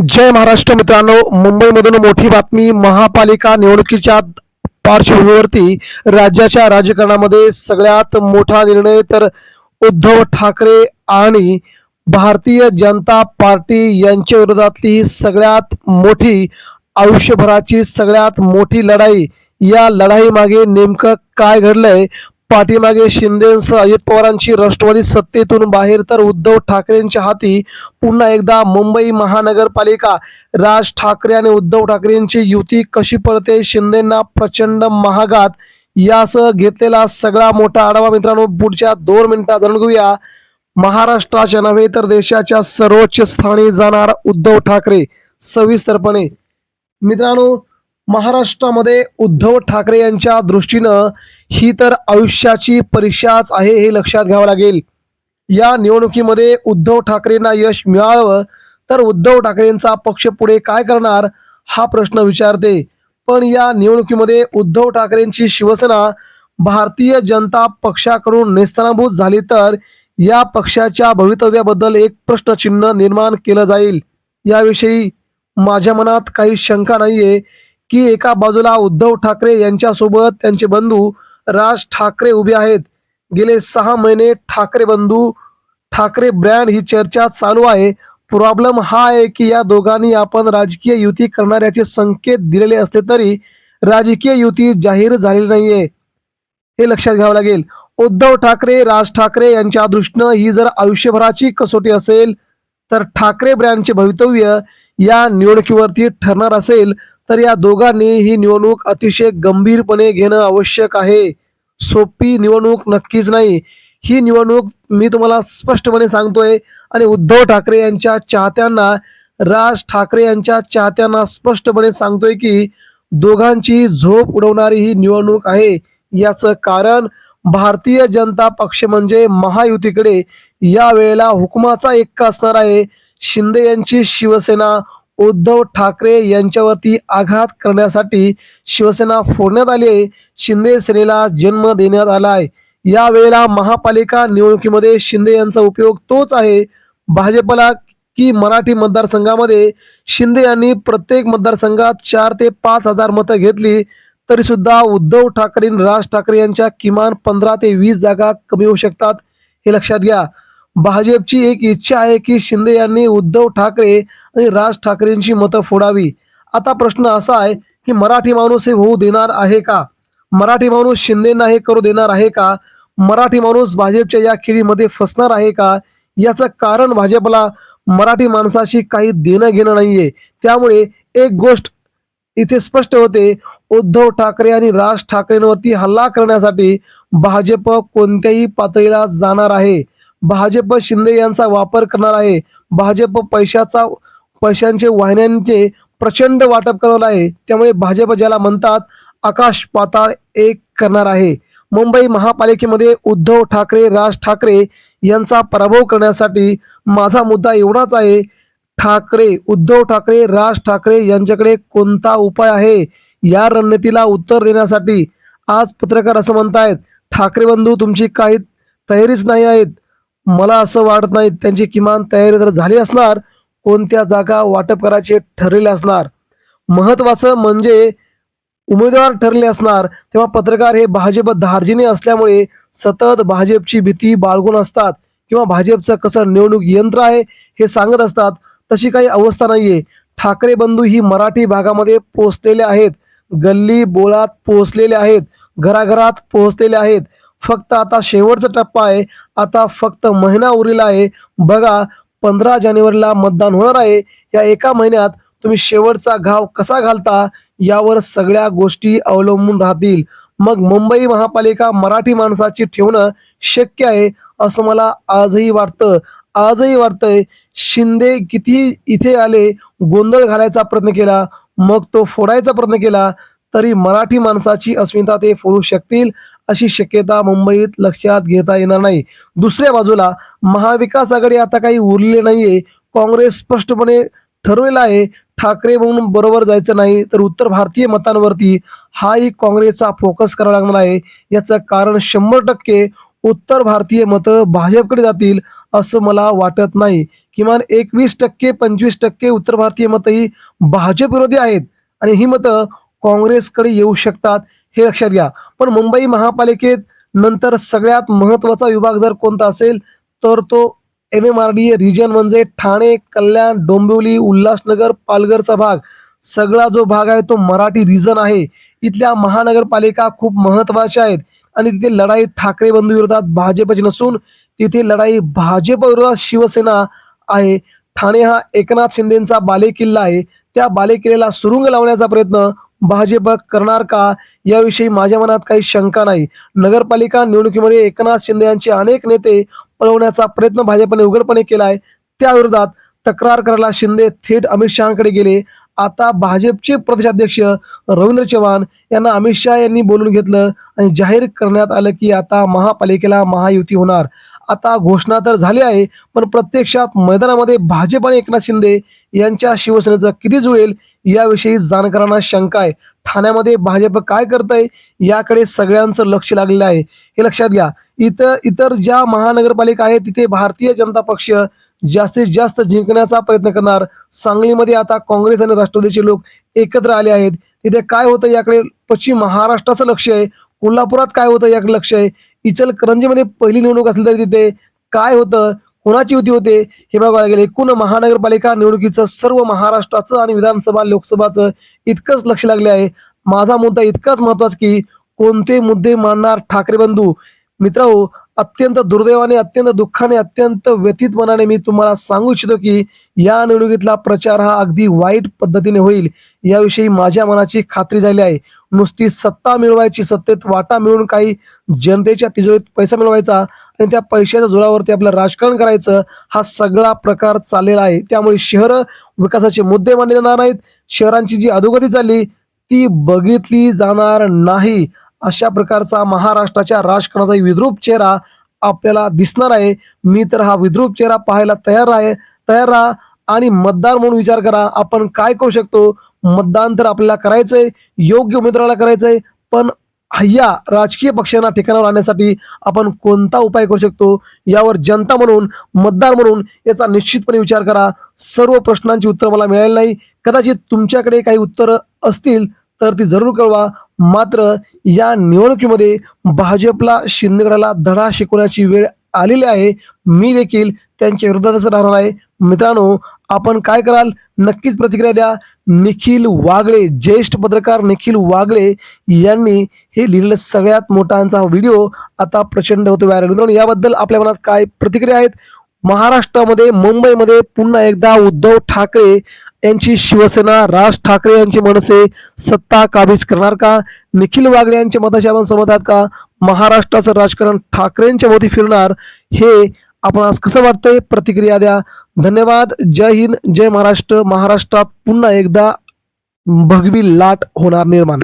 जय महाराष्ट्र मित्रांनो, मुंबईमधून मोठी बातमी. महापालिका निवडणुकीच्या पार्श्वभूमीवरती राज्याच्या राजकारणामध्ये सगळ्यात मोठा निर्णय तर उद्धव ठाकरे आणि भारतीय जनता पार्टी यांच्या विरोधातली ही सगळ्यात मोठी, आयुष्यभराची सगळ्यात मोठी लढाई. या लढाई मागे नेमकं काय घडलंय? पाठीमागे शिंदेसह अजित पवारांची राष्ट्रवादी सत्तेतून बाहेर, तर उद्धव ठाकरेंच्या हाती पुन्हा एकदा मुंबई महानगरपालिका. राज ठाकरे आणि उद्धव ठाकरेंची युती कशी पडते, शिंदेंना प्रचंड महागात, यासह घेतलेला सगळा मोठा आढावा मित्रांनो पुढच्या 2 मिनिटात जाणून घेऊया. महाराष्ट्राच्या नव्हे तर देशाच्या सर्वोच्च स्थानी जाणार उद्धव ठाकरे सविस्तरपणे. मित्रांनो, महाराष्ट्रामध्ये उद्धव ठाकरे यांच्या दृष्टीनं ही तर आयुष्याची परीक्षाच आहे, हे लक्षात घ्यावं लागेल. या निवडणुकीमध्ये उद्धव ठाकरेंना यश मिळावं तर उद्धव ठाकरेंचा पक्ष पुढे काय करणार हा प्रश्न विचारते. पण या निवडणुकीमध्ये उद्धव ठाकरेंची शिवसेना भारतीय जनता पक्षाकडून नेस्तनाबूत झाली तर या पक्षाच्या भवितव्याबद्दल एक प्रश्नचिन्ह निर्माण केलं जाईल. याविषयी माझ्या मनात काही शंका नाहीये की एका बाजूला उद्धव ठाकरे यांच्यासोबत त्यांचे बंधू राज ठाकरे उभे आहेत. गेले 6 महिने ठाकरे बंधू, ठाकरे ब्रँड ही चर्चा चालू आहे. प्रॉब्लेम हा आहे की या दोघांनी आपण राजकीय युती करणाऱ्याचे संकेत दिलेले असले तरी राजकीय युती जाहीर झालेली नाहीये, हे लक्षात घ्यावं लागेल. उद्धव ठाकरे, राज ठाकरे यांच्या दृष्टीनं ही जर आयुष्यभराची कसोटी असेल तर ठाकरे ब्रँडचे भवितव्य या निवडणुकीवरती ठरणार असेल तर या दोघांनी ही निवडणूक अतिशय गंभीरपणे घेणं आवश्यक आहे. सोपी निवडणूक नक्कीच नाही ही निवडणूक, मी तुम्हाला स्पष्टपणे सांगतोय. आणि उद्धव ठाकरे यांच्या चाहत्यांना, राज ठाकरे यांच्या चाहत्यांना स्पष्टपणे सांगतोय की दोघांची झोप उडवणारी ही निवडणूक आहे. याचं कारण भारतीय जनता पक्ष म्हणजे महायुतीकडे या वेळेला हुकुमाचा एक्का असणार आहे. शिंदे यांची शिवसेना उद्धव ठाकरे यांच्यावरती आघात करण्यासाठी शिवसेना फोडण्यात आली आहे. शिंदे सेनेला जन्म देण्यात आला आहे. या वेळेला महापालिका निवडणुकीमध्ये शिंदे यांचा उपयोग तोच आहे भाजपला की मराठी मतदारसंघामध्ये शिंदे यांनी प्रत्येक मतदारसंघात 4 ते 5 हजार मतं घेतली तरी सुद्धा उद्धव ठाकरे आणि राज ठाकरे यांच्या किमान 15 ते 20 जागा कमी होऊ शकतात, हे लक्षात घ्या. भाजपची एक इच्छा आहे की शिंदे यांनी उद्धव ठाकरे आणि राज ठाकरेंची मतं फोडावी. आता प्रश्न असा आहे की मराठी माणूस हे होऊ देणार आहे का? मराठी माणूस शिंदेंना हे करू देणार आहे का? मराठी माणूस भाजपच्या या खेळीमध्ये फसणार आहे का? याचं कारण भाजपला मराठी माणसाशी काही देणं घेणं नाहीये. त्यामुळे एक गोष्ट इथे स्पष्ट होते, उद्धव ठाकरे आणि राज ठाकरेंवरती हल्ला करण्यासाठी भाजप कोणत्याही पातळीला जाणार आहे. भाजप शिंदे यांचा वापर करणार आहे. भाजप पैशांचे वाहिन्यांचे प्रचंड वाटप करणार आहे. त्यामुळे भाजप ज्याला म्हणतात आकाश पाताळ एक करणार आहे. मुंबई महापालिकेमध्ये उद्धव ठाकरे, राज ठाकरे यांचा पराभव करण्यासाठी माझा मुद्दा एवढाच आहे, उद्धव ठाकरे, राज ठाकरे यांच्याकडे कोणता उपाय आहे या रणनीतीला उत्तर देण्यासाठी. आज पत्रकार असं म्हणतायत ठाकरे बंधू तुमची काही तयारीच नाही आहेत. मला असं वाटत नाही त्यांची किमान तयारी जर झाली असणार, कोणत्या जागा वाटप करायचे ठरलेले असणार, महत्वाचं म्हणजे उमेदवार ठरले असणार. तेव्हा पत्रकार हे भाजप धार्जिणे असल्यामुळे सतत भाजपची भीती बाळगून असतात किंवा भाजपचं कसं निवडणूक यंत्र आहे हे सांगत असतात. तशी काही अवस्था नाहीये. ठाकरे बंधू ही मराठी भागामध्ये पोहोचलेले आहेत, गल्ली बोळात पोहोचलेले आहेत, घराघरात पोहोचलेले आहेत. फक्त आता शेवटचा टप्पा आहे. आता फक्त महिना उरलेला आहे. बघा, 15 जानेवारीला मतदान होणार आहे. या एका महिन्यात तुम्ही शेवटचा घाव कसा घालता यावर सगळ्या गोष्टी अवलंबून राहतील. मग मुंबई महापालिका मराठी माणसाची ठेवणं शक्य आहे असं मला आजही वाटतंय. शिंदे किती इथे आले, गोंधळ घालायचा प्रयत्न केला, मग तो फोडायचा प्रयत्न केला तरी मराठी माणसाची अस्मिता ते फोडू शकतील अशी शक्यता मुंबईत लक्षात घेता येणार नाही. दुसऱ्या बाजूला महाविकास आघाडी आता काही उरलेली नाहीये. काँग्रेस स्पष्टपणे ठरवलेला आहे ठाकरे म्हणून बरोबर जायचं नाही तर उत्तर भारतीय मतांवरती हाही काँग्रेसचा फोकस करावा लागणार आहे. याचं कारण 100% उत्तर भारतीय मतं भाजपकडे जातील असं मला वाटत नाही. किमान 21% 25% उत्तर भारतीय मतंही भाजप विरोधी आहेत आणि ही मतं काँग्रेसकडे येऊ शकतात, हे लक्षात घ्या. पण मुंबई महापालिकेत नंतर सगळ्यात महत्त्वाचा विभाग जर कोणता असेल तर तो MMRDA रिजन म्हणजे ठाणे, कल्याण, डोंबिवली, उल्हासनगर, पालघरचा भाग. सगळा जो भाग आहे तो मराठी रिजन आहे. इथल्या महानगरपालिका खूप महत्त्वाच्या आहेत आणि तिथे लढाई ठाकरे बंधू विरोधात भाजपची नसून तिथे लढाई भाजप विरोधात शिवसेना आहे. ठाणे हा एकनाथ शिंदेचा बालेकिल्ला आहे. त्या बालेकिल्ल्याला सुरुंग लावण्याचा प्रयत्न भाजप करणार का, याविषयी माझ्या मनात काही शंका नाही. नगरपालिका निवडणुकीमध्ये एकनाथ शिंदे यांचे अनेक नेते पळवण्याचा प्रयत्न भाजपने उघडपणे केला आहे. त्याविरोधात तक्रार करायला शिंदे थेट अमित शहाकडे गेले. आता भाजपचे प्रदेशाध्यक्ष रवींद्र चव्हाण यांना अमित शहा यांनी बोलून घेतलं आणि जाहीर करण्यात आलं की आता महापालिकेला महायुती होणार. आता घोषणा तर झाली आहे, पण प्रत्यक्षात मैदानामध्ये भाजप आणि एकनाथ शिंदे यांच्या शिवसेनेचं किती जुळेल याविषयी जाणकारांना शंका आहे. ठाण्यामध्ये भाजप काय करतंय याकडे सगळ्यांचं लक्ष लागलेलं आहे, हे लक्षात घ्या. इतर ज्या महानगरपालिका आहेत तिथे भारतीय जनता पक्ष जास्तीत जास्त जिंकण्याचा प्रयत्न करणार. सांगलीमध्ये आता काँग्रेस आणि राष्ट्रवादीचे लोक एकत्र आले आहेत. तिथे काय होतं याकडे पश्चिम महाराष्ट्राचं लक्ष आहे. कोल्हापुरात काय होतं याकडे लक्ष आहे. इचलकरंजीमध्ये पहिली निवडणूक असली तरी तिथे काय होतं, कोणाची युती होते हे बघायला गेले. एकूण महानगरपालिका निवडणुकीचं सर्व महाराष्ट्राचं आणि विधानसभा लोकसभाचं इतकंच लक्ष लागले आहे. माझा मुद्दा इतकाच महत्वाचा की कोणते मुद्दे मांडणार ठाकरे बंधू. मित्रांनो, अत्यंत दुर्दैवाने, अत्यंत दुःखाने, अत्यंत व्यथित मनाने मी तुम्हाला सांगू इच्छितो की या निवडणुकीतला प्रचार हा अगदी वाईट पद्धतीने होईल याविषयी माझ्या मनाची खात्री झाली आहे. नुसती सत्ता मिळवायची, सत्तेत वाटा मिळवून काही जनतेच्या तिजोरीत पैसा मिळवायचा आणि त्या पैशाच्या जोरावरती आपलं राजकारण करायचं, हा सगळा प्रकार चाललेला आहे. त्यामुळे शहर विकासाचे मुद्दे मांडले जाणार नाहीत. शहरांची जी अधोगती चालली ती बघितली जाणार नाही. अशा प्रकारचा महाराष्ट्राच्या राजकारणाचा विद्रूप चेहरा आपल्याला दिसणार आहे. मी तर हा विद्रूप चेहरा पाहायला तयार राहा आणि मतदार म्हणून विचार करा. आपण काय करू शकतो? मतदान तर आपल्याला करायचंय, योग्य उमेदवाराला करायचंय, पण ह्या राजकीय पक्षांना ठिकाणावर आणण्यासाठी आपण कोणता उपाय करू शकतो यावर जनता म्हणून, मतदार म्हणून याचा निश्चितपणे विचार करा. सर्व प्रश्नांची उत्तर मला मिळाली नाही. कदाचित तुमच्याकडे काही उत्तरं असतील तर ती जरूर कळवा. मात्र या निवडणुकीमध्ये भाजपला शिंदेगडाला धडा शिकवण्याची वेळ आलेली आहे. मी देखील त्यांच्या विरोधातच राहणार आहे. मित्रांनो, आपण काय कराल नक्कीच प्रतिक्रिया द्या. निखिल वागळे, ज्येष्ठ पत्रकार निखिल वागळे यांनी हे लिहिलेलं सगळ्यात मोठा व्हिडिओ आता प्रचंड होतो व्हायरल. मित्रांनो, याबद्दल आपल्या मनात काय प्रतिक्रिया आहेत? महाराष्ट्रामध्ये, मुंबईमध्ये पुन्हा एकदा उद्धव ठाकरे यांची शिवसेना, राज ठाकरे यांची मनसे सत्ता काबीज करणार का? निखिल वागळे यांच्या मताशी आपण सहमत आहात का? महाराष्ट्राचं राजकारण ठाकरेंच्या भोवती फिरणार, हे आपण आज कसं वाटतंय? प्रतिक्रिया द्या. धन्यवाद. जय हिंद, जय महाराष्ट्र. महाराष्ट्रात पुन्हा एकदा भगवी लाट होणार निर्माण.